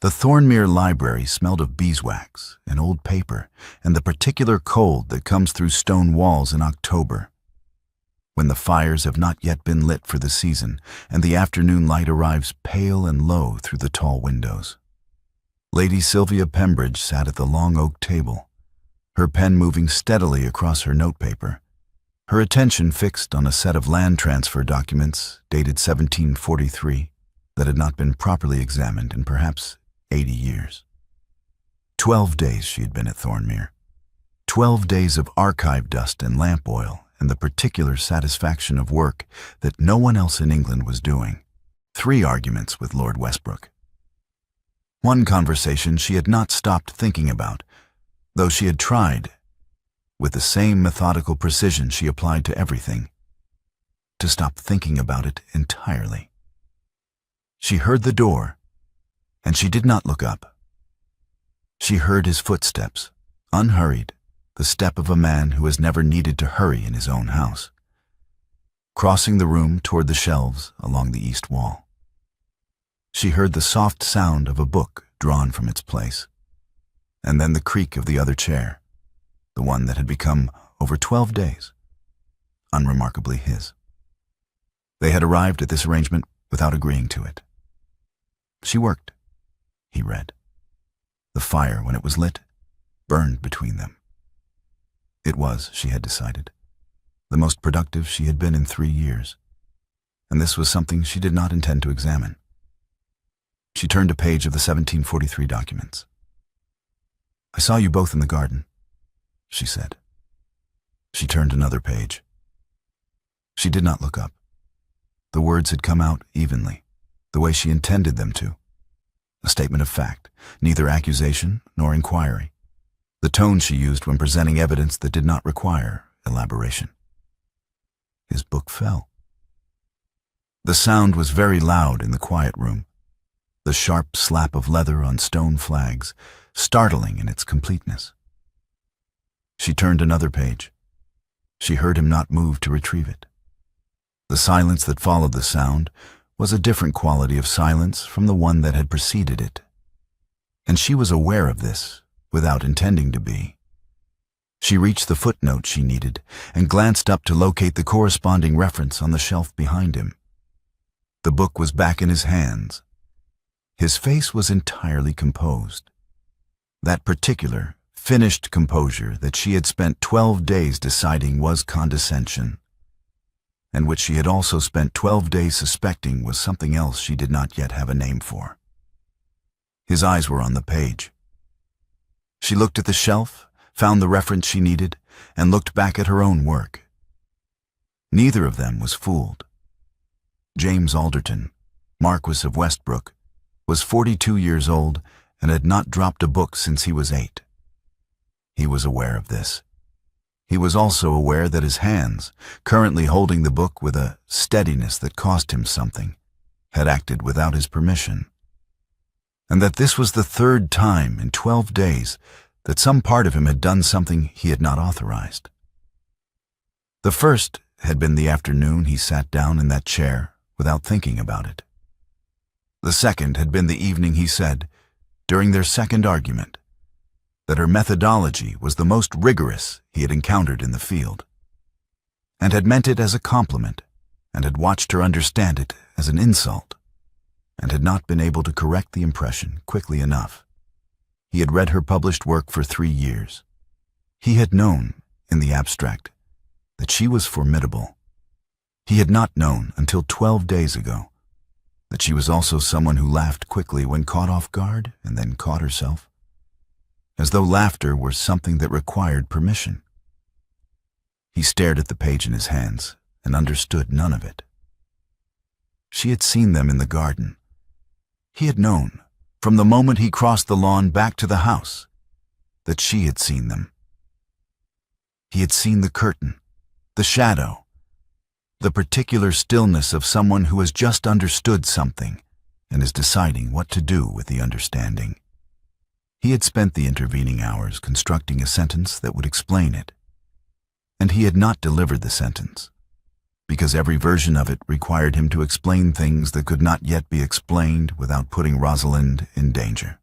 The Thornmere Library smelled of beeswax and old paper and the particular cold that comes through stone walls in October, when the fires have not yet been lit for the season and the afternoon light arrives pale and low through the tall windows. Lady Sylvia Pembridge sat at the long oak table, her pen moving steadily across her notepaper, her attention fixed on a set of land transfer documents dated 1743 that had not been properly examined in perhaps 80 years. 12 days she had been at Thornmere. 12 days of archive dust and lamp oil and the particular satisfaction of work that no one else in England was doing. 3 arguments with Lord Westbrook. 1 conversation she had not stopped thinking about, though she had tried, with the same methodical precision she applied to everything, to stop thinking about it entirely. She heard the door, and she did not look up. She heard his footsteps, unhurried, the step of a man who has never needed to hurry in his own house, crossing the room toward the shelves along the east wall. She heard the soft sound of a book drawn from its place, and then the creak of the other chair, the one that had become, over 12 days, unremarkably his. They had arrived at this arrangement without agreeing to it. She worked. He read. The fire, when it was lit, burned between them. It was, she had decided, the most productive she had been in 3 years, and this was something she did not intend to examine. She turned a page of the 1743 documents. "I saw you both in the garden," she said. She turned another page. She did not look up. The words had come out evenly, the way she intended them to. A statement of fact, neither accusation nor inquiry. The tone she used when presenting evidence that did not require elaboration. His book fell. The sound was very loud in the quiet room, the sharp slap of leather on stone flags, startling in its completeness. She turned another page. She heard him not move to retrieve it. The silence that followed the sound was a different quality of silence from the one that had preceded it, and she was aware of this without intending to be. She reached the footnote she needed and glanced up to locate the corresponding reference on the shelf behind him. The book was back in his hands. His face was entirely composed. That particular, finished composure that she had spent 12 days deciding was condescension, and which she had also spent 12 days suspecting was something else she did not yet have a name for. His eyes were on the page. She looked at the shelf, found the reference she needed, and looked back at her own work. Neither of them was fooled. James Alderton, Marquis of Westbrook, was 42 years old and had not dropped a book since he was 8. He was aware of this. He was also aware that his hands, currently holding the book with a steadiness that cost him something, had acted without his permission, and that this was the 3rd time in 12 days that some part of him had done something he had not authorized. The first had been the afternoon he sat down in that chair without thinking about it. The second had been the evening he said, during their second argument, that her methodology was the most rigorous he had encountered in the field, and had meant it as a compliment, and had watched her understand it as an insult, and had not been able to correct the impression quickly enough. He had read her published work for 3 years. He had known, in the abstract, that she was formidable. He had not known until 12 days ago that she was also someone who laughed quickly when caught off guard and then caught herself, as though laughter were something that required permission. He stared at the page in his hands and understood none of it. She had seen them in the garden. He had known, from the moment he crossed the lawn back to the house, that she had seen them. He had seen the curtain, the shadow, the particular stillness of someone who has just understood something and is deciding what to do with the understanding. He had spent the intervening hours constructing a sentence that would explain it, and he had not delivered the sentence, because every version of it required him to explain things that could not yet be explained without putting Rosalind in danger.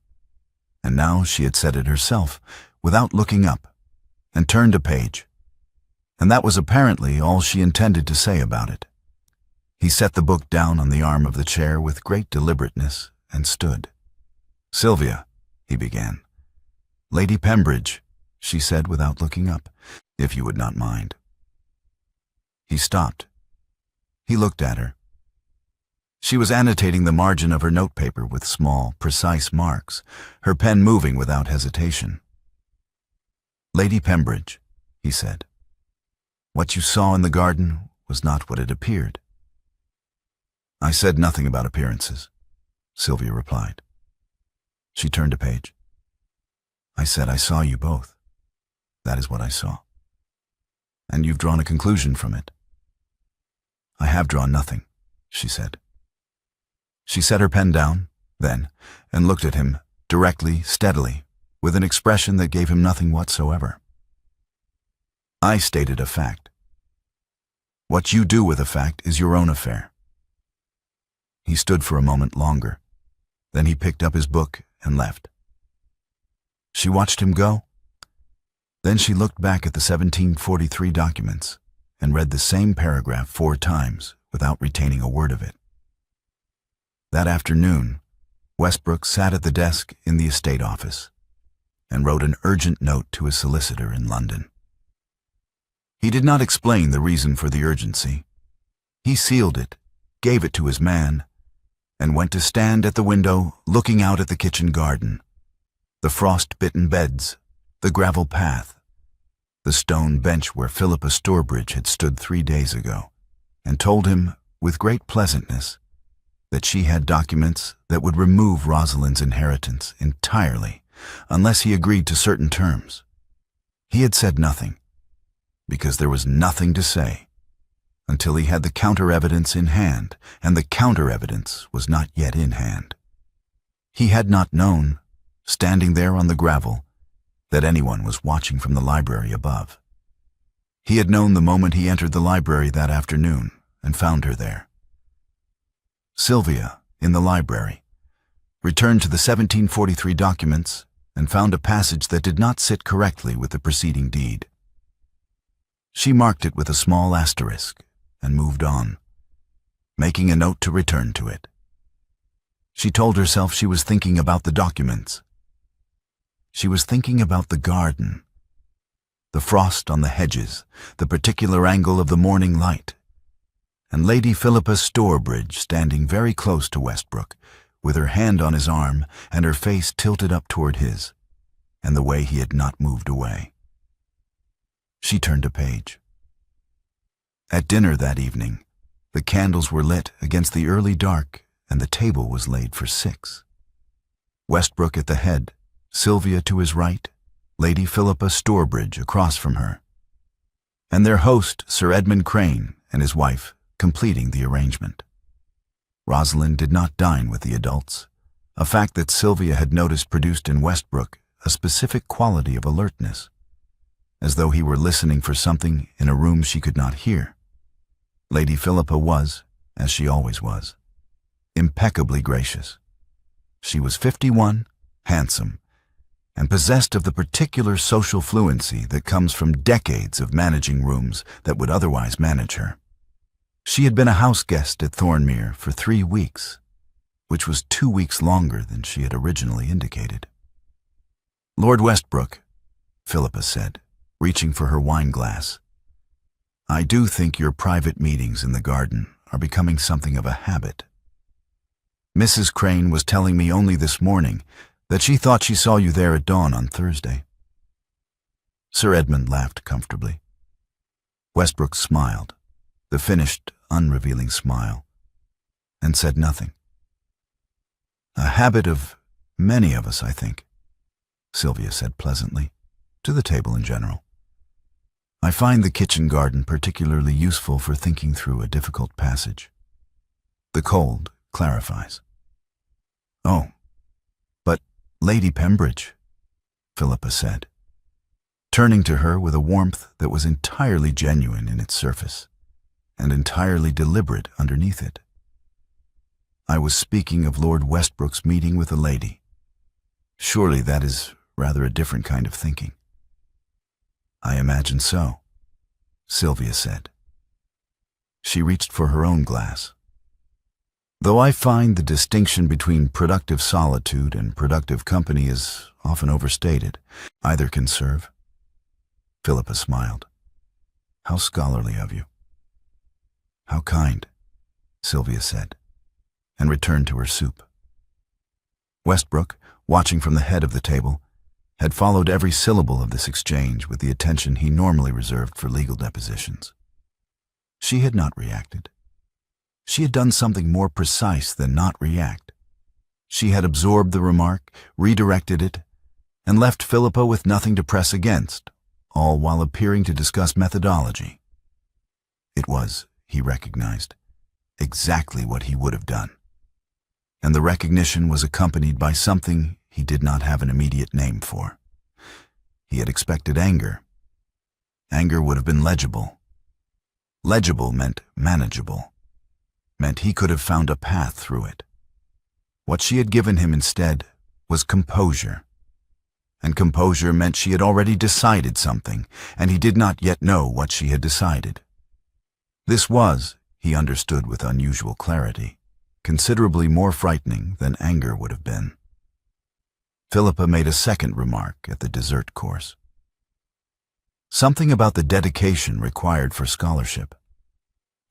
And now she had said it herself, without looking up, and turned a page. And that was apparently all she intended to say about it. He set the book down on the arm of the chair with great deliberateness and stood. "Sylvia," he began. "Lady Pembridge," she said without looking up, "if you would not mind." He stopped. He looked at her. She was annotating the margin of her notepaper with small, precise marks, her pen moving without hesitation. "Lady Pembridge," he said, "what you saw in the garden was not what it appeared." "I said nothing about appearances," Sylvia replied. She turned a page. "I said I saw you both. That is what I saw. And you've drawn a conclusion from it." "I have drawn nothing," she said. She set her pen down, then, and looked at him, directly, steadily, with an expression that gave him nothing whatsoever. "I stated a fact. What you do with a fact is your own affair." He stood for a moment longer. Then he picked up his book and left. She watched him go. Then she looked back at the 1743 documents and read the same paragraph 4 times without retaining a word of it. That afternoon, Westbrook sat at the desk in the estate office and wrote an urgent note to his solicitor in London. He did not explain the reason for the urgency. He sealed it, gave it to his man, and went to stand at the window looking out at the kitchen garden, the frost-bitten beds, the gravel path, the stone bench where Philippa Stourbridge had stood 3 days ago, and told him, with great pleasantness, that she had documents that would remove Rosalind's inheritance entirely unless he agreed to certain terms. He had said nothing, because there was nothing to say, until he had the counter-evidence in hand, and the counter-evidence was not yet in hand. He had not known, standing there on the gravel, that anyone was watching from the library above. He had known the moment he entered the library that afternoon and found her there. Sylvia, in the library, returned to the 1743 documents and found a passage that did not sit correctly with the preceding deed. She marked it with a small asterisk and moved on, making a note to return to it. She told herself she was thinking about the documents. She was thinking about the garden, the frost on the hedges, the particular angle of the morning light, and Lady Philippa Stourbridge standing very close to Westbrook, with her hand on his arm and her face tilted up toward his, and the way he had not moved away. She turned a page. At dinner that evening, the candles were lit against the early dark, and the table was laid for 6. Westbrook at the head, Sylvia to his right, Lady Philippa Stourbridge across from her, and their host, Sir Edmund Crane, and his wife, completing the arrangement. Rosalind did not dine with the adults, a fact that Sylvia had noticed produced in Westbrook a specific quality of alertness, as though he were listening for something in a room she could not hear. Lady Philippa was, as she always was, impeccably gracious. She was 51, handsome, and possessed of the particular social fluency that comes from decades of managing rooms that would otherwise manage her. She had been a house guest at Thornmere for 3 weeks, which was 2 weeks longer than she had originally indicated. "Lord Westbrook," Philippa said, reaching for her wine glass, "I do think your private meetings in the garden are becoming something of a habit. Mrs. Crane was telling me only this morning that she thought she saw you there at dawn on Thursday." Sir Edmund laughed comfortably. Westbrook smiled, the finished, unrevealing smile, and said nothing. "A habit of many of us, I think," Sylvia said pleasantly, to the table in general. "I find the kitchen garden particularly useful for thinking through a difficult passage. The cold clarifies." "Oh, but Lady Pembridge," Philippa said, turning to her with a warmth that was entirely genuine in its surface, and entirely deliberate underneath it. I was speaking of Lord Westbrook's meeting with a lady. Surely that is rather a different kind of thinking. I imagine so, Sylvia said. She reached for her own glass. Though I find the distinction between productive solitude and productive company is often overstated, either can serve. Philippa smiled. How scholarly of you. How kind, Sylvia said, and returned to her soup. Westbrook, watching from the head of the table, had followed every syllable of this exchange with the attention he normally reserved for legal depositions. She had not reacted. She had done something more precise than not react. She had absorbed the remark, redirected it, and left Philippa with nothing to press against, all while appearing to discuss methodology. It was, he recognized, exactly what he would have done. And the recognition was accompanied by something he did not have an immediate name for. He had expected anger. Anger would have been legible. Legible meant manageable, meant he could have found a path through it. What she had given him instead was composure. And composure meant she had already decided something, and he did not yet know what she had decided. This was, he understood with unusual clarity, considerably more frightening than anger would have been. Philippa made a second remark at the dessert course. Something about the dedication required for scholarship,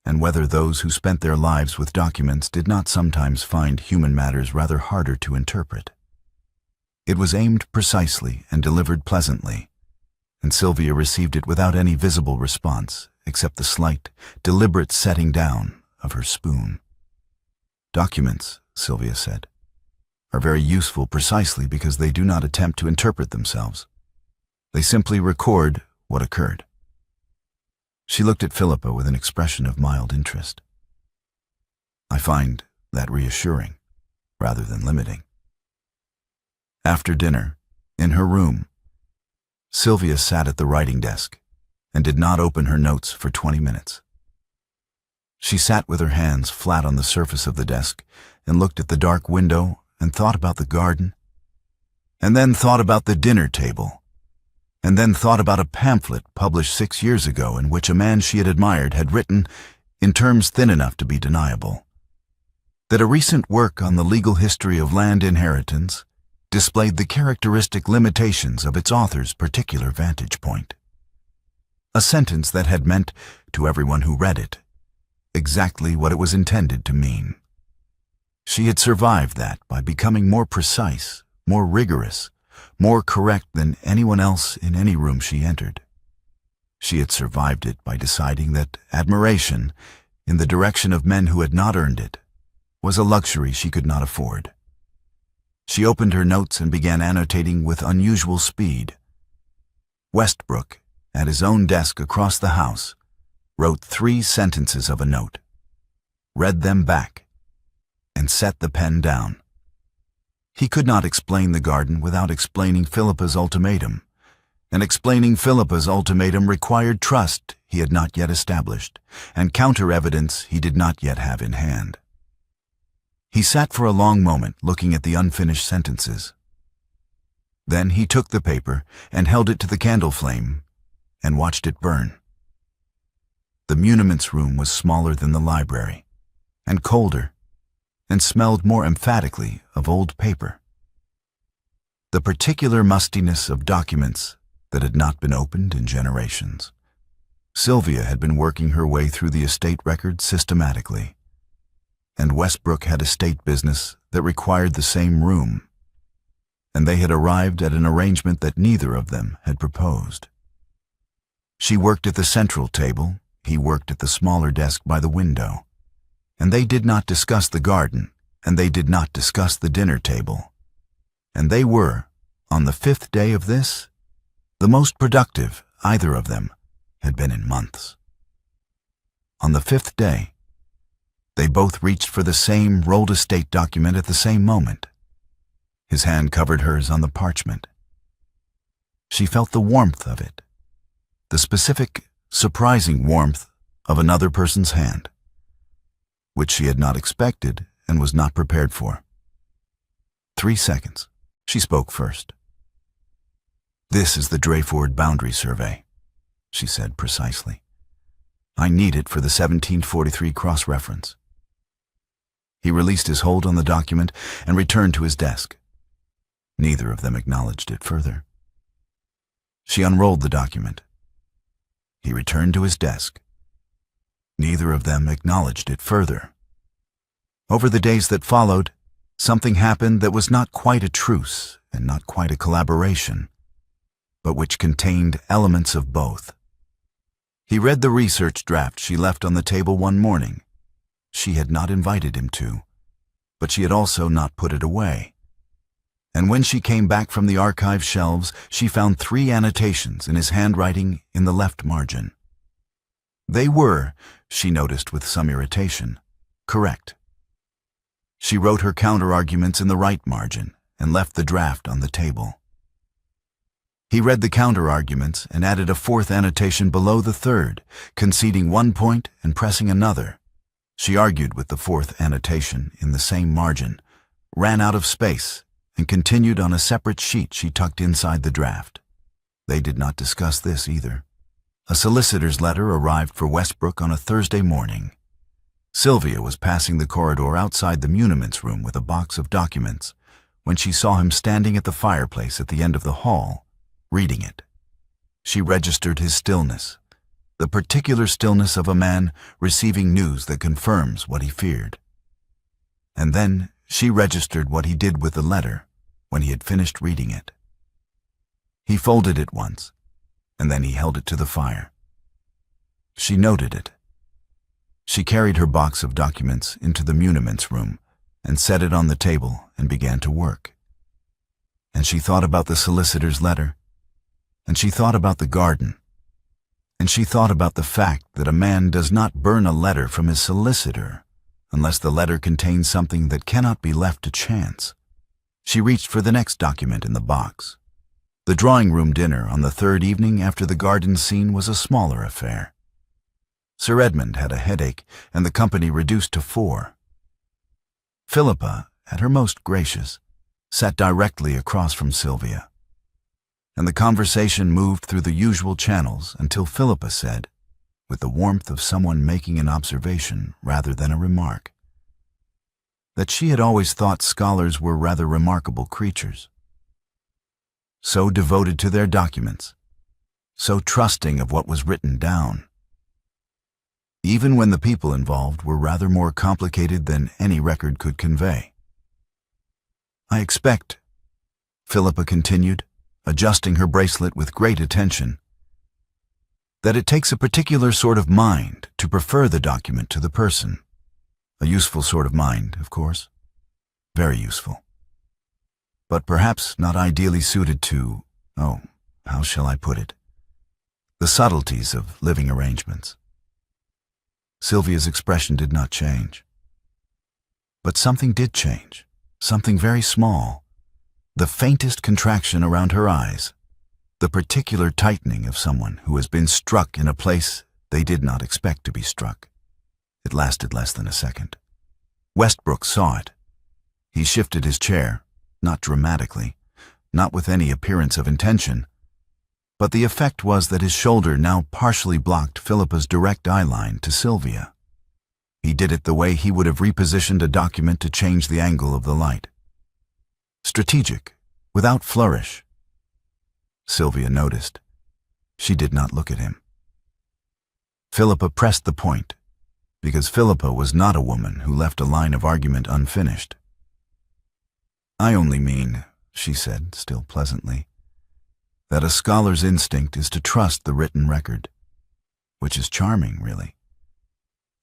and whether those who spent their lives with documents did not sometimes find human matters rather harder to interpret. It was aimed precisely and delivered pleasantly, and Sylvia received it without any visible response except the slight, deliberate setting down of her spoon. Documents, Sylvia said, are very useful precisely because they do not attempt to interpret themselves. They simply record what occurred. She looked at Philippa with an expression of mild interest. I find that reassuring, rather than limiting. After dinner, in her room, Sylvia sat at the writing desk and did not open her notes for 20 minutes. She sat with her hands flat on the surface of the desk and looked at the dark window and thought about the garden, and then thought about the dinner table, and then thought about a pamphlet published 6 years ago in which a man she had admired had written, in terms thin enough to be deniable, that a recent work on the legal history of land inheritance displayed the characteristic limitations of its author's particular vantage point. A sentence that had meant, to everyone who read it, exactly what it was intended to mean. She had survived that by becoming more precise, more rigorous, more correct than anyone else in any room she entered. She had survived it by deciding that admiration, in the direction of men who had not earned it, was a luxury she could not afford. She opened her notes and began annotating with unusual speed. Westbrook, at his own desk across the house, wrote 3 sentences of a note, read them back, and set the pen down. He could not explain the garden without explaining Philippa's ultimatum, and explaining Philippa's ultimatum required trust he had not yet established, and counter-evidence he did not yet have in hand. He sat for a long moment looking at the unfinished sentences. Then he took the paper and held it to the candle flame and watched it burn. The muniments room was smaller than the library, and colder, and smelled more emphatically of old paper. The particular mustiness of documents that had not been opened in generations. Sylvia had been working her way through the estate records systematically, and Westbrook had estate business that required the same room, and they had arrived at an arrangement that neither of them had proposed. She worked at the central table, he worked at the smaller desk by the window, and they did not discuss the garden, and they did not discuss the dinner table. And they were, on the 5th day of this, the most productive either of them had been in months. On the 5th day, they both reached for the same rolled estate document at the same moment. His hand covered hers on the parchment. She felt the warmth of it, the specific, surprising warmth of another person's hand, which she had not expected and was not prepared for. 3 seconds. She spoke first. "This is the Dreyford Boundary Survey," she said precisely. "I need it for the 1743 cross-reference." He released his hold on the document and returned to his desk. Neither of them acknowledged it further. She unrolled the document. He returned to his desk. Neither of them acknowledged it further. Over the days that followed, something happened that was not quite a truce and not quite a collaboration, but which contained elements of both. He read the research draft she left on the table one morning. She had not invited him to, but she had also not put it away. And when she came back from the archive shelves, she found 3 annotations in his handwriting in the left margin. They were, she noticed with some irritation, correct. She wrote her counter-arguments in the right margin and left the draft on the table. He read the counter-arguments and added a 4th annotation below the 3rd, conceding one point and pressing another. She argued with the 4th annotation in the same margin, ran out of space, and continued on a separate sheet she tucked inside the draft. They did not discuss this either. A solicitor's letter arrived for Westbrook on a Thursday morning. Sylvia was passing the corridor outside the muniments room with a box of documents when she saw him standing at the fireplace at the end of the hall, reading it. She registered his stillness, the particular stillness of a man receiving news that confirms what he feared. And then she registered what he did with the letter when he had finished reading it. He folded it once, and then he held it to the fire. She noted it. She carried her box of documents into the muniments room and set it on the table and began to work. And she thought about the solicitor's letter, and she thought about the garden, and she thought about the fact that a man does not burn a letter from his solicitor unless the letter contains something that cannot be left to chance. She reached for the next document in the box. The drawing room dinner on the 3rd evening after the garden scene was a smaller affair. Sir Edmund had a headache, and the company reduced to 4. Philippa, at her most gracious, sat directly across from Sylvia, and the conversation moved through the usual channels until Philippa said, with the warmth of someone making an observation rather than a remark, that she had always thought scholars were rather remarkable creatures, so devoted to their documents, so trusting of what was written down, even when the people involved were rather more complicated than any record could convey. "I expect," Philippa continued, adjusting her bracelet with great attention, "that it takes a particular sort of mind to prefer the document to the person. A useful sort of mind, of course. Very useful. But perhaps not ideally suited to, how shall I put it? The subtleties of living arrangements." Sylvia's expression did not change. But something did change, something very small. The faintest contraction around her eyes, the particular tightening of someone who has been struck in a place they did not expect to be struck. It lasted less than a second. Westbrook saw it. He shifted his chair, not dramatically, not with any appearance of intention, but the effect was that his shoulder now partially blocked Philippa's direct eye line to Sylvia. He did it the way he would have repositioned a document to change the angle of the light. Strategic, without flourish. Sylvia noticed. She did not look at him. Philippa pressed the point, because Philippa was not a woman who left a line of argument unfinished. "I only mean," she said, still pleasantly, "that a scholar's instinct is to trust the written record, which is charming, really.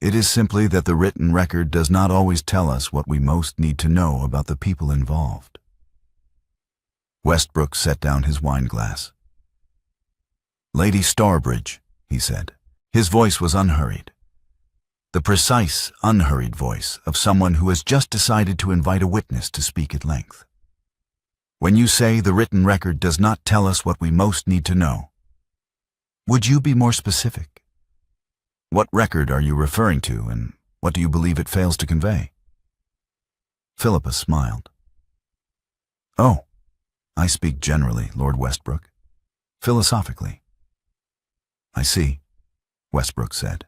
It is simply that the written record does not always tell us what we most need to know about the people involved." Westbrook set down his wineglass. "Lady Starbridge," he said. His voice was unhurried. The precise, unhurried voice of someone who has just decided to invite a witness to speak at length. "When you say the written record does not tell us what we most need to know, would you be more specific? What record are you referring to, and what do you believe it fails to convey? Philippa smiled. Oh, I speak generally, Lord Westbrook. Philosophically. I see, Westbrook said.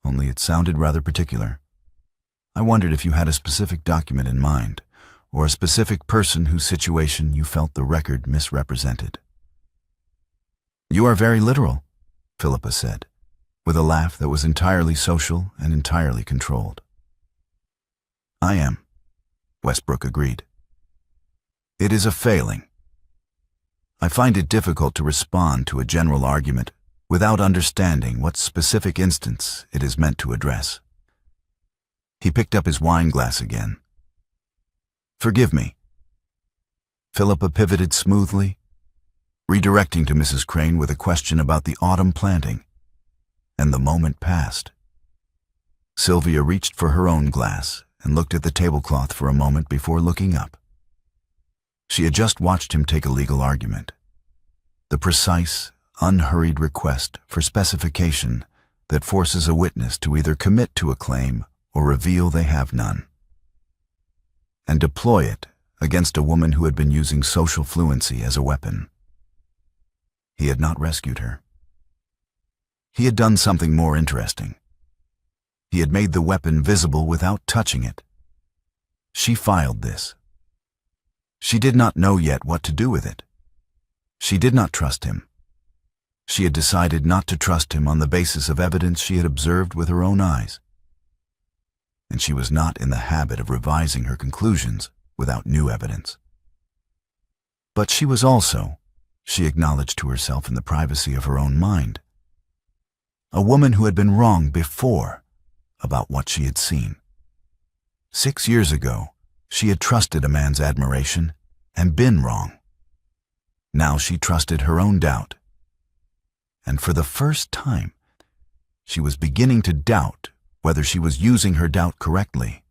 Only it sounded rather particular. I wondered if you had a specific document in mind, or a specific person whose situation you felt the record misrepresented. You are very literal, Philippa said, with a laugh that was entirely social and entirely controlled. I am, Westbrook agreed. It is a failing. I find it difficult to respond to a general argument without understanding what specific instance it is meant to address. He picked up his wine glass again. Forgive me. Philippa pivoted smoothly, redirecting to Mrs. Crane with a question about the autumn planting, and the moment passed. Sylvia reached for her own glass and looked at the tablecloth for a moment before looking up. She had just watched him take a legal argument. The precise, unhurried request for specification that forces a witness to either commit to a claim or reveal they have none, and deploy it against a woman who had been using social fluency as a weapon. He had not rescued her. He had done something more interesting. He had made the weapon visible without touching it. She filed this. She did not know yet what to do with it. She did not trust him. She had decided not to trust him on the basis of evidence she had observed with her own eyes. And she was not in the habit of revising her conclusions without new evidence. But she was also, she acknowledged to herself in the privacy of her own mind, a woman who had been wrong before about what she had seen. 6 years ago, she had trusted a man's admiration and been wrong. Now she trusted her own doubt. And for the first time, she was beginning to doubt whether she was using her doubt correctly,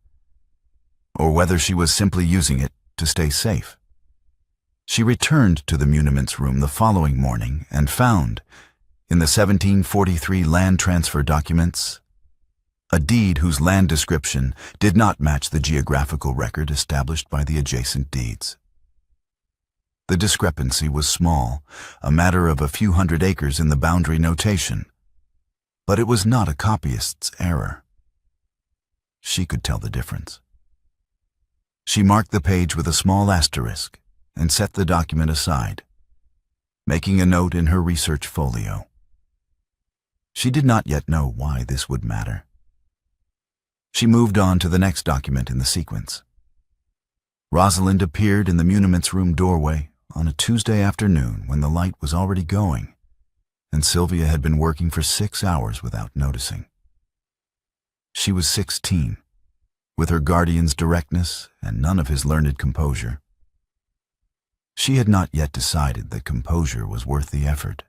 or whether she was simply using it to stay safe. She returned to the muniments room the following morning and found, in the 1743 land transfer documents, a deed whose land description did not match the geographical record established by the adjacent deeds. The discrepancy was small, a matter of a few hundred acres in the boundary notation, but it was not a copyist's error. She could tell the difference. She marked the page with a small asterisk and set the document aside, making a note in her research folio. She did not yet know why this would matter. She moved on to the next document in the sequence. Rosalind appeared in the muniments room doorway on a Tuesday afternoon when the light was already going, and Sylvia had been working for 6 hours without noticing. She was 16, with her guardian's directness and none of his learned composure. She had not yet decided that composure was worth the effort,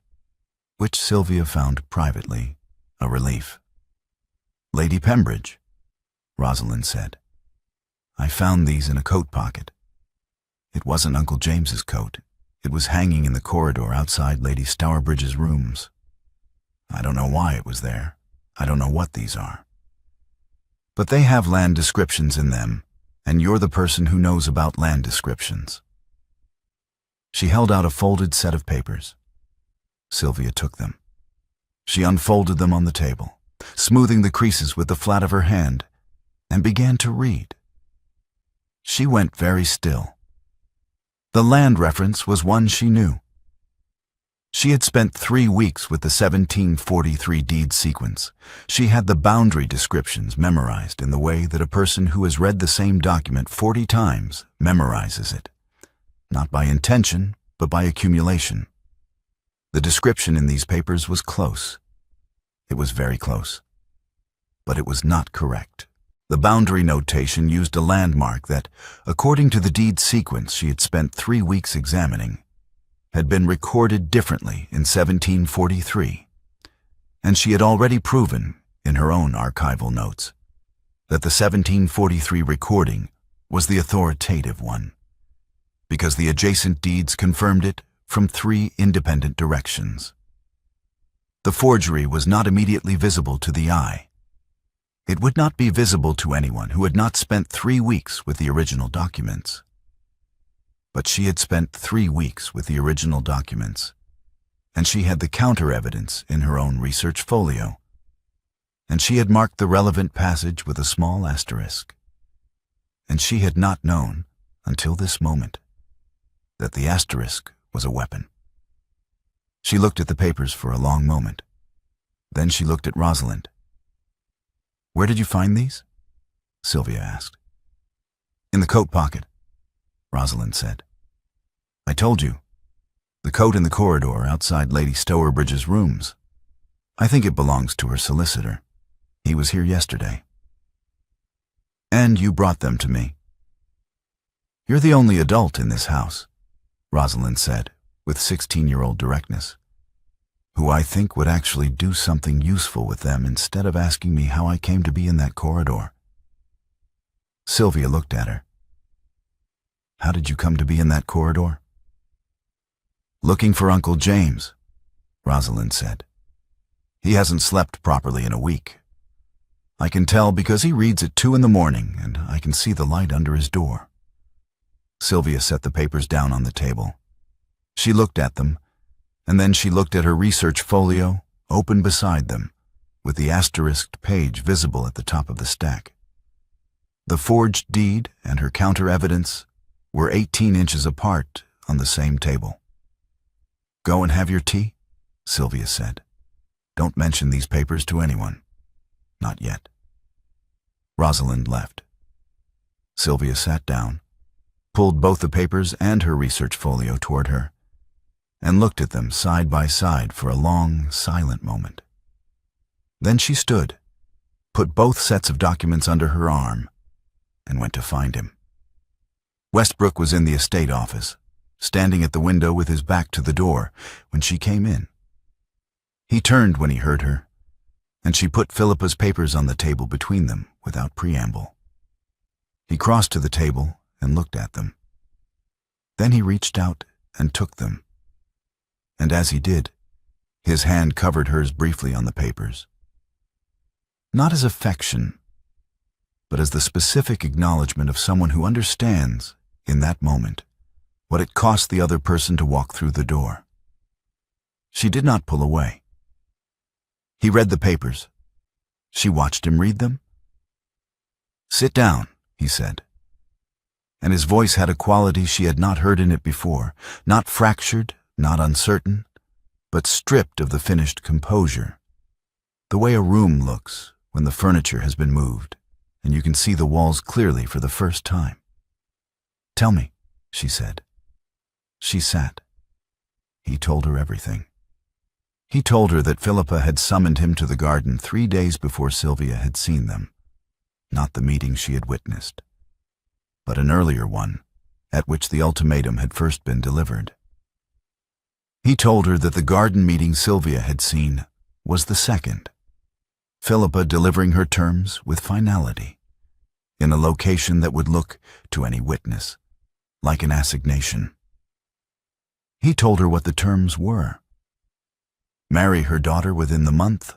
which Sylvia found privately a relief. Lady Pembridge, Rosalind said, I found these in a coat pocket. It wasn't Uncle James's coat. It was hanging in the corridor outside Lady Stourbridge's rooms. I don't know why it was there. I don't know what these are. But they have land descriptions in them, and you're the person who knows about land descriptions. She held out a folded set of papers. Sylvia took them. She unfolded them on the table, smoothing the creases with the flat of her hand, and began to read. She went very still. The land reference was one she knew. She had spent 3 weeks with the 1743 deed sequence. She had the boundary descriptions memorized in the way that a person who has read the same document 40 times memorizes it, not by intention, but by accumulation. The description in these papers was close. It was very close. But it was not correct. The boundary notation used a landmark that, according to the deed sequence she had spent 3 weeks examining, had been recorded differently in 1743, and she had already proven, in her own archival notes, that the 1743 recording was the authoritative one, because the adjacent deeds confirmed it from 3 independent directions. The forgery was not immediately visible to the eye. It would not be visible to anyone who had not spent 3 weeks with the original documents. But she had spent 3 weeks with the original documents, and she had the counter-evidence in her own research folio, and she had marked the relevant passage with a small asterisk. And she had not known, until this moment, that the asterisk was a weapon. She looked at the papers for a long moment. Then she looked at Rosalind. "Where did you find these?" Sylvia asked. "In the coat pocket," Rosalind said. "I told you. The coat in the corridor outside Lady Stourbridge's rooms. I think it belongs to her solicitor. He was here yesterday." "And you brought them to me." "You're the only adult in this house," Rosalind said, with 16-year-old directness, "who I think would actually do something useful with them instead of asking me how I came to be in that corridor." Sylvia looked at her. "How did you come to be in that corridor?" "Looking for Uncle James," Rosalind said. "He hasn't slept properly in a week. I can tell because he reads at 2 in the morning, and I can see the light under his door." Sylvia set the papers down on the table. She looked at them, and then she looked at her research folio, open beside them, with the asterisked page visible at the top of the stack. The forged deed and her counter-evidence were 18 inches apart on the same table. "Go and have your tea," Sylvia said. "Don't mention these papers to anyone. Not yet." Rosalind left. Sylvia sat down, pulled both the papers and her research folio toward her, and looked at them side by side for a long, silent moment. Then she stood, put both sets of documents under her arm, and went to find him. Westbrook was in the estate office, standing at the window with his back to the door when she came in. He turned when he heard her, and she put Philippa's papers on the table between them without preamble. He crossed to the table and looked at them. Then he reached out and took them. And as he did, his hand covered hers briefly on the papers. Not as affection, but as the specific acknowledgement of someone who understands, in that moment, what it cost the other person to walk through the door. She did not pull away. He read the papers. She watched him read them. "Sit down," he said. And his voice had a quality she had not heard in it before, not fractured, not uncertain, but stripped of the finished composure. The way a room looks when the furniture has been moved, and you can see the walls clearly for the first time. "Tell me," she said. She sat. He told her everything. He told her that Philippa had summoned him to the garden 3 days before Sylvia had seen them, not the meeting she had witnessed, but an earlier one, at which the ultimatum had first been delivered. He told her that the garden meeting Sylvia had seen was the second, Philippa delivering her terms with finality, in a location that would look, to any witness, like an assignation. He told her what the terms were. Marry her daughter within the month,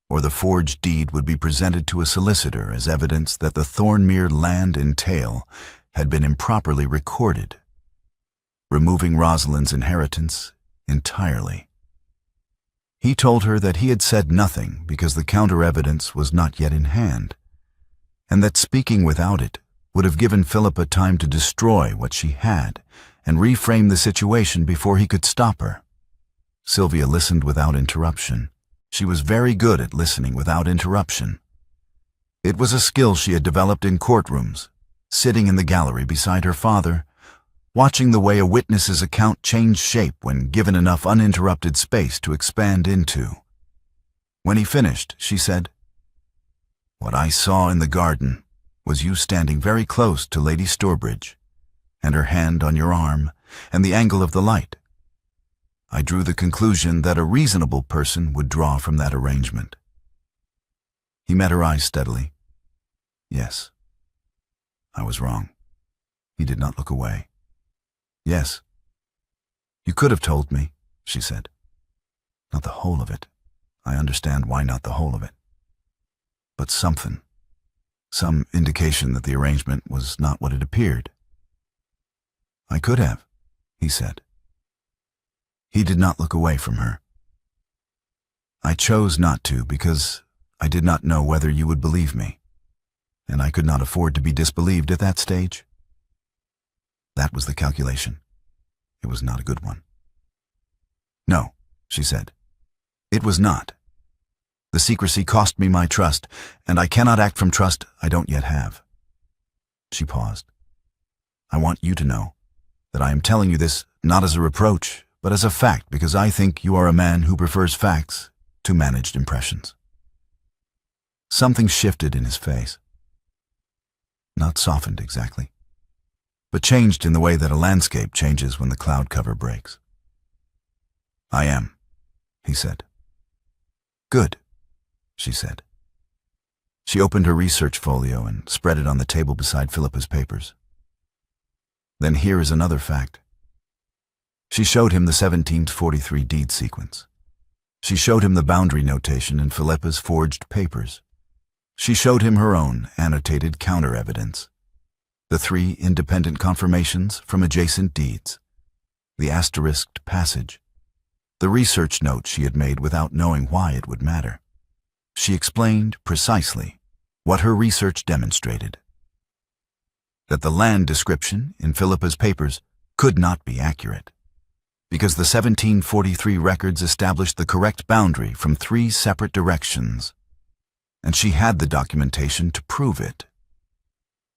or the forged deed would be presented to a solicitor as evidence that the Thornmere land entail had been improperly recorded, removing Rosalind's inheritance entirely. He told her that he had said nothing because the counter-evidence was not yet in hand, and that speaking without it would have given Philippa time to destroy what she had and reframe the situation before he could stop her. Sylvia listened without interruption. She was very good at listening without interruption. It was a skill she had developed in courtrooms, sitting in the gallery beside her father, watching the way a witness's account changed shape when given enough uninterrupted space to expand into. When he finished, she said, "What I saw in the garden was you standing very close to Lady Stourbridge, and her hand on your arm, and the angle of the light. I drew the conclusion that a reasonable person would draw from that arrangement." He met her eyes steadily. "Yes, I was wrong." He did not look away. "Yes. You could have told me," she said. "Not the whole of it," I understand why not the whole of it. But something, some indication that the arrangement was not what it appeared. I could have, he said. He did not look away from her. I chose not to because I did not know whether you would believe me, and I could not afford to be disbelieved at that stage. That was the calculation. It was not a good one. No, she said. It was not. The secrecy cost me my trust, and I cannot act from trust I don't yet have. She paused. I want you to know that I am telling you this not as a reproach, but as a fact, because I think you are a man who prefers facts to managed impressions. Something shifted in his face. Not softened exactly, but changed in the way that a landscape changes when the cloud cover breaks. I am, he said. Good, she said. She opened her research folio and spread it on the table beside Philippa's papers. Then here is another fact. She showed him the 1743 deed sequence. She showed him the boundary notation in Philippa's forged papers. She showed him her own annotated counter-evidence, the 3 independent confirmations from adjacent deeds, the asterisked passage, the research note she had made without knowing why it would matter. She explained precisely what her research demonstrated: that the land description in Philippa's papers could not be accurate, because the 1743 records established the correct boundary from 3 separate directions, and she had the documentation to prove it.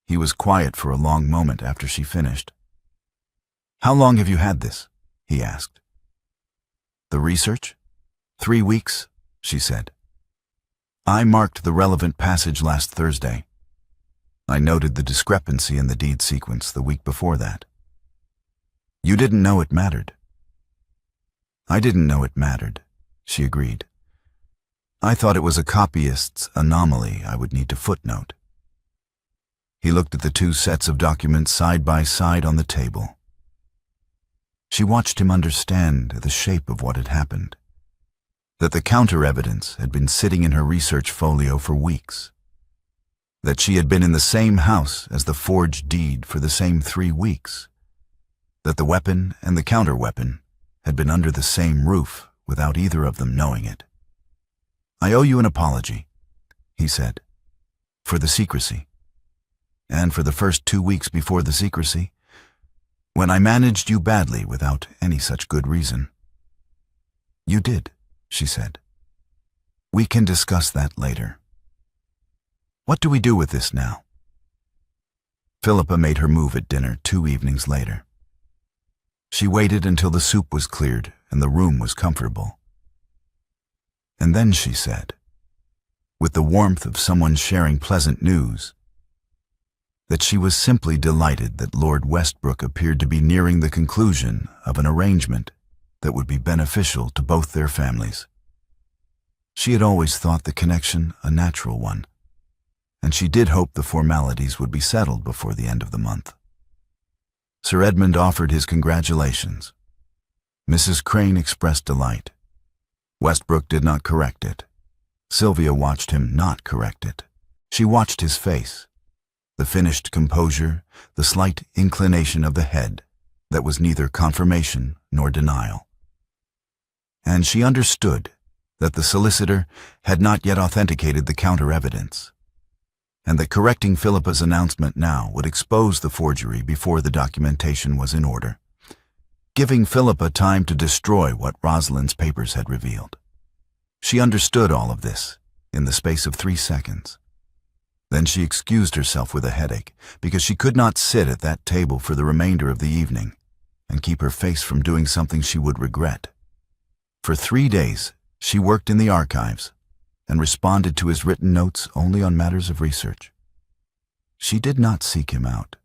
He was quiet for a long moment after she finished. How long have you had this? He asked. The research? 3 weeks, she said. I marked the relevant passage last Thursday. I noted the discrepancy in the deed sequence the week before that. You didn't know it mattered. I didn't know it mattered, she agreed. I thought it was a copyist's anomaly I would need to footnote. He looked at the 2 sets of documents side by side on the table. She watched him understand the shape of what had happened, that the counter-evidence had been sitting in her research folio for weeks, that she had been in the same house as the forged deed for the same 3 weeks, that the weapon and the counter-weapon had been under the same roof without either of them knowing it. I owe you an apology, he said, for the secrecy, and for the first 2 weeks before the secrecy, when I managed you badly without any such good reason. You did, she said. We can discuss that later. What do we do with this now? Philippa made her move at dinner 2 evenings later. She waited until the soup was cleared and the room was comfortable. And then she said, with the warmth of someone sharing pleasant news, that she was simply delighted that Lord Westbrook appeared to be nearing the conclusion of an arrangement that would be beneficial to both their families. She had always thought the connection a natural one, and she did hope the formalities would be settled before the end of the month. Sir Edmund offered his congratulations. Mrs. Crane expressed delight. Westbrook did not correct it. Sylvia watched him not correct it. She watched his face, the finished composure, the slight inclination of the head that was neither confirmation nor denial. And she understood that the solicitor had not yet authenticated the counter-evidence, and that correcting Philippa's announcement now would expose the forgery before the documentation was in order, giving Philippa time to destroy what Rosalind's papers had revealed. She understood all of this in the space of 3 seconds. Then she excused herself with a headache because she could not sit at that table for the remainder of the evening and keep her face from doing something she would regret. For 3 days, she worked in the archives and responded to his written notes only on matters of research. She did not seek him out.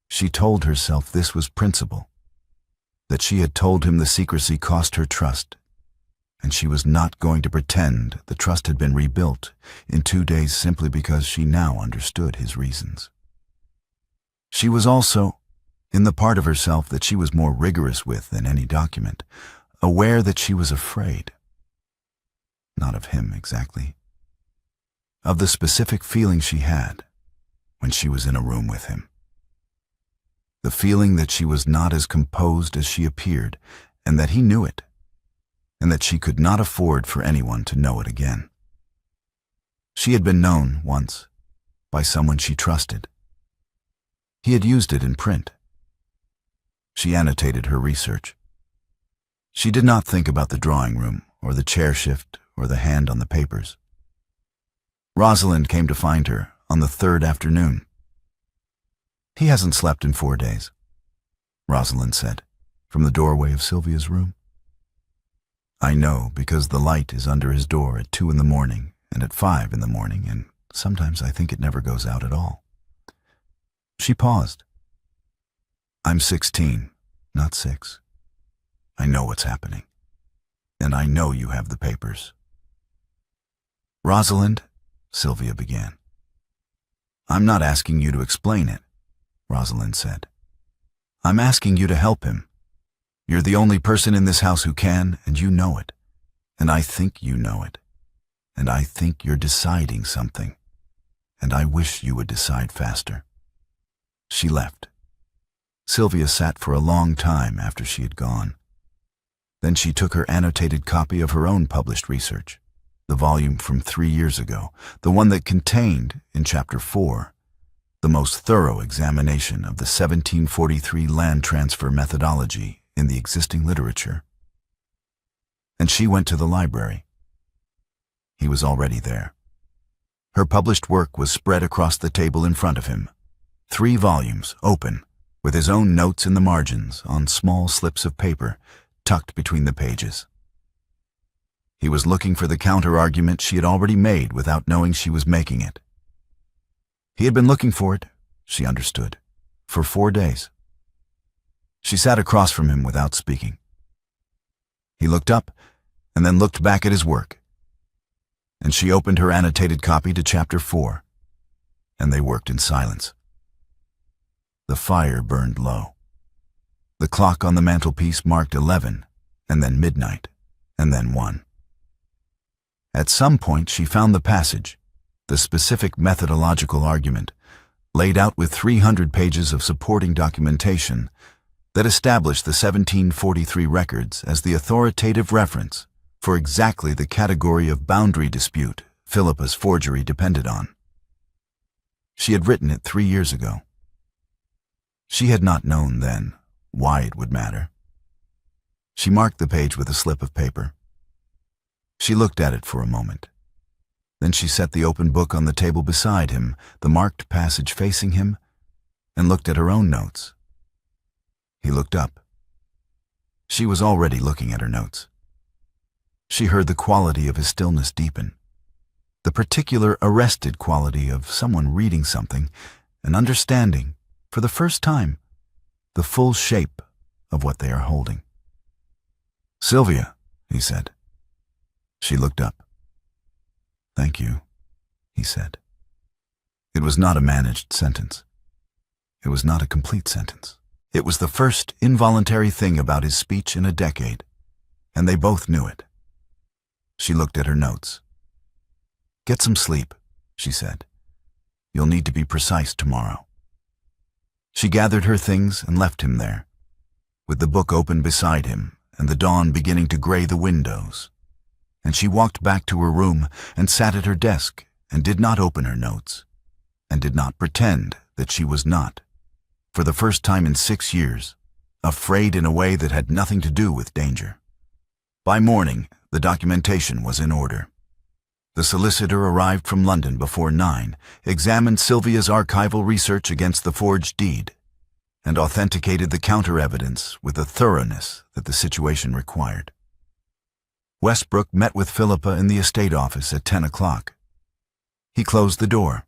She told herself this was principle, that she had told him the secrecy cost her trust, and she was not going to pretend the trust had been rebuilt in 2 days simply because she now understood his reasons. She was also, in the part of herself that she was more rigorous with than any document, aware that she was afraid. Not of him exactly. Of the specific feeling she had when she was in a room with him. The feeling that she was not as composed as she appeared, and that he knew it, and that she could not afford for anyone to know it again. She had been known once by someone she trusted. He had used it in print. She annotated her research. She did not think about the drawing room, or the chair shift, or the hand on the papers. Rosalind came to find her on the third afternoon. "He hasn't slept in 4 days," Rosalind said, from the doorway of Sylvia's room. "I know, because the light is under his door at 2 in the morning and at 5 in the morning, and sometimes I think it never goes out at all." She paused. "I'm 16, not 6. I know what's happening, and I know you have the papers." "Rosalind," Sylvia began. "I'm not asking you to explain it," Rosalind said. "I'm asking you to help him. You're the only person in this house who can, and you know it. And I think you know it. And I think you're deciding something. And I wish you would decide faster." She left. Sylvia sat for a long time after she had gone. Then she took her annotated copy of her own published research, the volume from 3 years ago, the one that contained, in Chapter 4, the most thorough examination of the 1743 land transfer methodology in the existing literature. And she went to the library. He was already there. Her published work was spread across the table in front of him, 3 volumes, open, with his own notes in the margins on small slips of paper tucked between the pages. He was looking for the counter-argument she had already made without knowing she was making it. He had been looking for it, she understood, for 4 days. She sat across from him without speaking. He looked up and then looked back at his work. And she opened her annotated copy to Chapter 4, and they worked in silence. The fire burned low. The clock on the mantelpiece marked 11, and then midnight, and then 1. At some point she found the passage, the specific methodological argument, laid out with 300 pages of supporting documentation that established the 1743 records as the authoritative reference for exactly the category of boundary dispute Philippa's forgery depended on. She had written it 3 years ago. She had not known then why it would matter. She marked the page with a slip of paper. She looked at it for a moment. Then she set the open book on the table beside him, the marked passage facing him, and looked at her own notes. He looked up. She was already looking at her notes. She heard the quality of his stillness deepen, the particular arrested quality of someone reading something and understanding, for the first time, the full shape of what they are holding. "Sylvia," he said. She looked up. "Thank you," he said. It was not a managed sentence. It was not a complete sentence. It was the first involuntary thing about his speech in a decade, and they both knew it. She looked at her notes. "Get some sleep," she said. "You'll need to be precise tomorrow." She gathered her things and left him there, with the book open beside him and the dawn beginning to gray the windows. And she walked back to her room and sat at her desk and did not open her notes, and did not pretend that she was not, for the first time in 6 years, afraid in a way that had nothing to do with danger. By morning, the documentation was in order. The solicitor arrived from London before 9, examined Sylvia's archival research against the forged deed, and authenticated the counter-evidence with the thoroughness that the situation required. Westbrook met with Philippa in the estate office at 10 o'clock. He closed the door.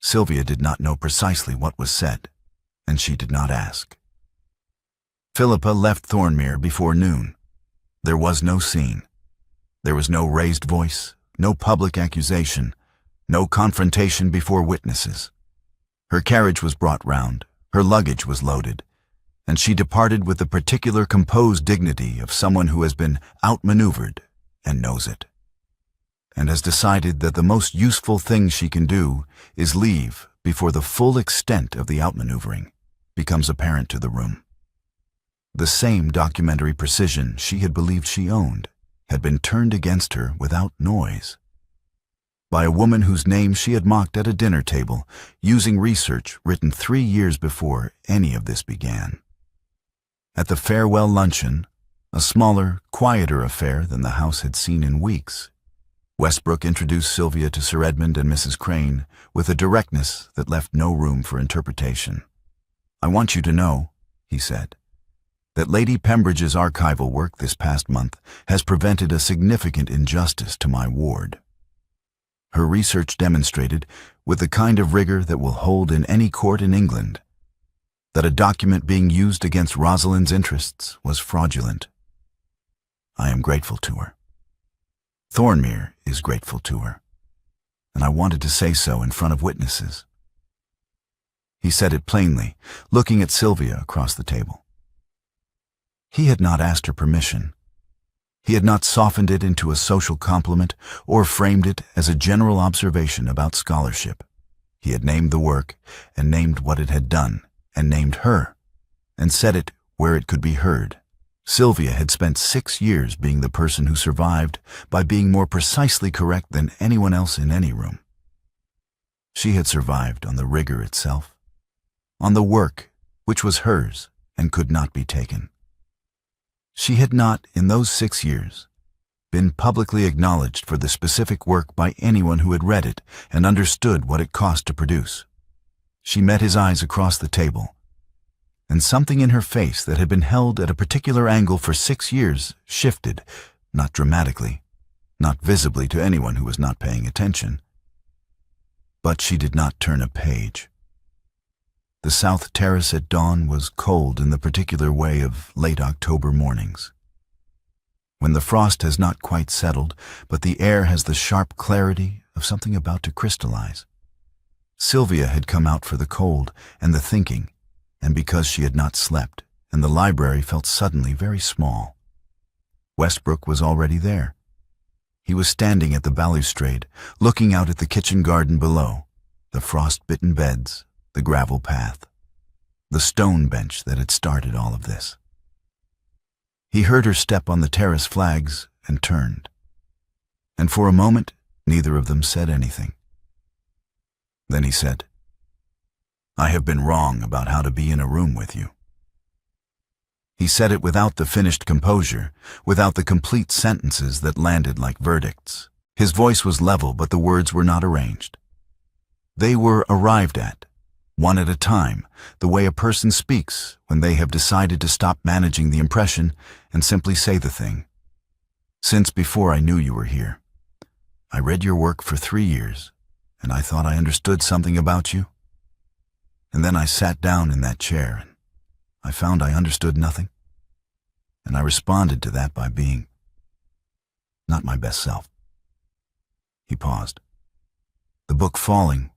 Sylvia did not know precisely what was said, and she did not ask. Philippa left Thornmere before noon. There was no scene. There was no raised voice, no public accusation, no confrontation before witnesses. Her carriage was brought round, her luggage was loaded, and she departed with the particular composed dignity of someone who has been outmaneuvered and knows it. and has decided that the most useful thing she can do is leave before the full extent of the outmaneuvering becomes apparent to the room. The same documentary precision she had believed she owned had been turned against her without noise, by a woman whose name she had mocked at a dinner table, using research written 3 years before any of this began. At the farewell luncheon, a smaller, quieter affair than the house had seen in weeks, Westbrook introduced Sylvia to Sir Edmund and Mrs. Crane with a directness that left no room for interpretation. "I want you to know," he said, "that Lady Pembridge's archival work this past month has prevented a significant injustice to my ward. Her research demonstrated, with the kind of rigor that will hold in any court in England, that a document being used against Rosalind's interests was fraudulent. I am grateful to her. Thornmere is grateful to her, and I wanted to say so in front of witnesses." He said it plainly, looking at Sylvia across the table. He had not asked her permission. He had not softened it into a social compliment or framed it as a general observation about scholarship. He had named the work, and named what it had done, and named her, and said it where it could be heard. Sylvia had spent 6 years being the person who survived by being more precisely correct than anyone else in any room. She had survived on the rigor itself, on the work which was hers and could not be taken. She had not, in those 6 years, been publicly acknowledged for the specific work by anyone who had read it and understood what it cost to produce. She met his eyes across the table, and something in her face that had been held at a particular angle for 6 years shifted, not dramatically, not visibly to anyone who was not paying attention. But she did not turn a page. The south terrace at dawn was cold in the particular way of late October mornings, when the frost has not quite settled, but the air has the sharp clarity of something about to crystallize. Sylvia had come out for the cold and the thinking, and because she had not slept, and the library felt suddenly very small. Westbrook was already there. He was standing at the balustrade, looking out at the kitchen garden below, the frost-bitten beds, the gravel path, the stone bench that had started all of this. He heard her step on the terrace flags and turned, and for a moment neither of them said anything. Then he said, "I have been wrong about how to be in a room with you." He said it without the finished composure, without the complete sentences that landed like verdicts. His voice was level, but the words were not arranged. They were arrived at, one at a time, the way a person speaks when they have decided to stop managing the impression and simply say the thing. "Since before I knew you were here, I read your work for 3 years, and I thought I understood something about you. And then I sat down in that chair, and I found I understood nothing. And I responded to that by being not my best self." He paused. "The book falling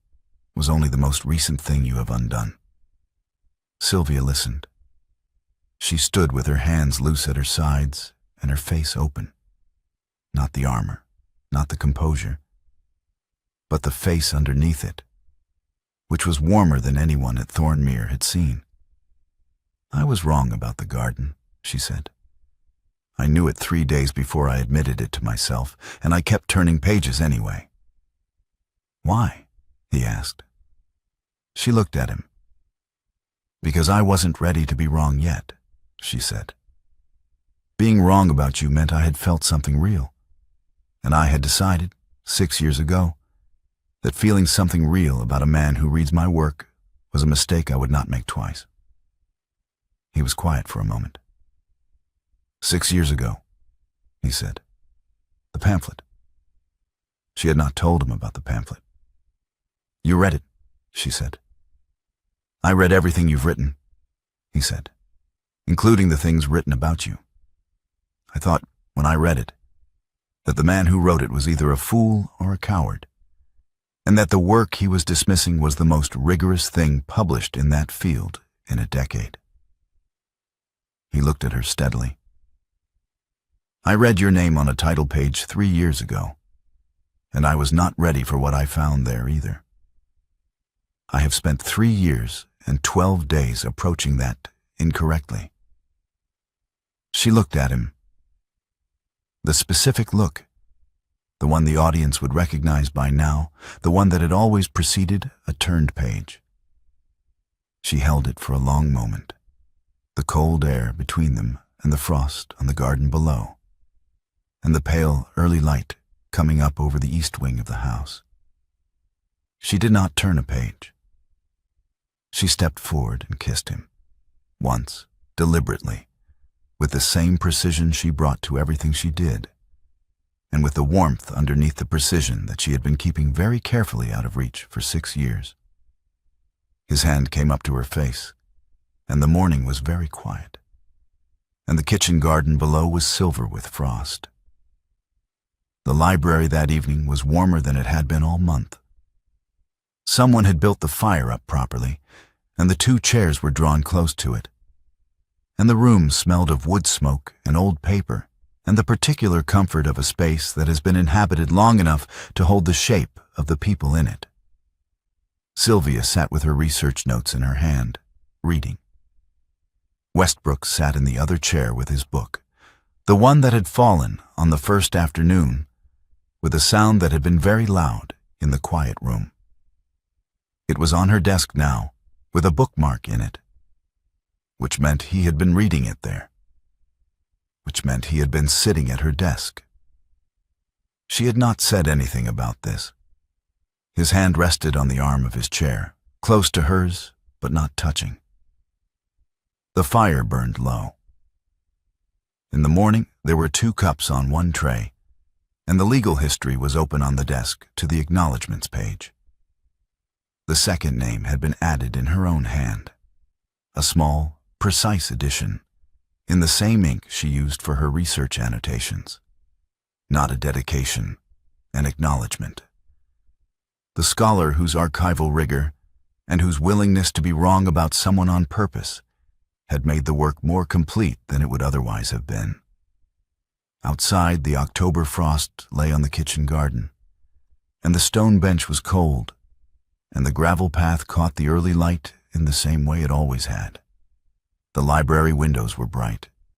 was only the most recent thing you have undone." Sylvia listened. She stood with her hands loose at her sides and her face open. Not the armor, not the composure, but the face underneath it, which was warmer than anyone at Thornmere had seen. "I was wrong about the garden," she said. "I knew it 3 days before I admitted it to myself, and I kept turning pages anyway." "Why?" he asked. She looked at him. "Because I wasn't ready to be wrong yet," she said. "Being wrong about you meant I had felt something real, and I had decided, 6 years ago, that feeling something real about a man who reads my work was a mistake I would not make twice." He was quiet for a moment. "6 years ago," he said. "The pamphlet." She had not told him about the pamphlet. "You read it," she said. "I read everything you've written," he said, "including the things written about you. I thought, when I read it, that the man who wrote it was either a fool or a coward, and that the work he was dismissing was the most rigorous thing published in that field in a decade." He looked at her steadily. "I read your name on a title page 3 years ago. and I was not ready for what I found there either. I have spent 3 years and 12 days approaching that incorrectly. She looked at him. The specific look, the one the audience would recognize by now, the one that had always preceded a turned page. She held it for a long moment, the cold air between them and the frost on the garden below, and the pale early light coming up over the east wing of the house. She did not turn a page. She stepped forward and kissed him, once, deliberately, with the same precision she brought to everything she did, and with the warmth underneath the precision that she had been keeping very carefully out of reach for 6 years. His hand came up to her face, and the morning was very quiet, and the kitchen garden below was silver with frost. The library that evening was warmer than it had been all month. Someone had built the fire up properly, and the 2 chairs were drawn close to it, and the room smelled of wood smoke and old paper, and the particular comfort of a space that has been inhabited long enough to hold the shape of the people in it. Sylvia sat with her research notes in her hand, reading. Westbrook sat in the other chair with his book, the one that had fallen on the first afternoon, with a sound that had been very loud in the quiet room. It was on her desk now, with a bookmark in it, which meant he had been reading it there, which meant he had been sitting at her desk. She had not said anything about this. His hand rested on the arm of his chair, close to hers, but not touching. The fire burned low. In the morning, there were 2 cups on one tray, and the legal history was open on the desk to the acknowledgments page. The second name had been added in her own hand, a small, precise addition, in the same ink she used for her research annotations. Not a dedication, an acknowledgment. The scholar whose archival rigor, and whose willingness to be wrong about someone on purpose, had made the work more complete than it would otherwise have been. Outside, the October frost lay on the kitchen garden, and the stone bench was cold, and the gravel path caught the early light in the same way it always had. The library windows were bright,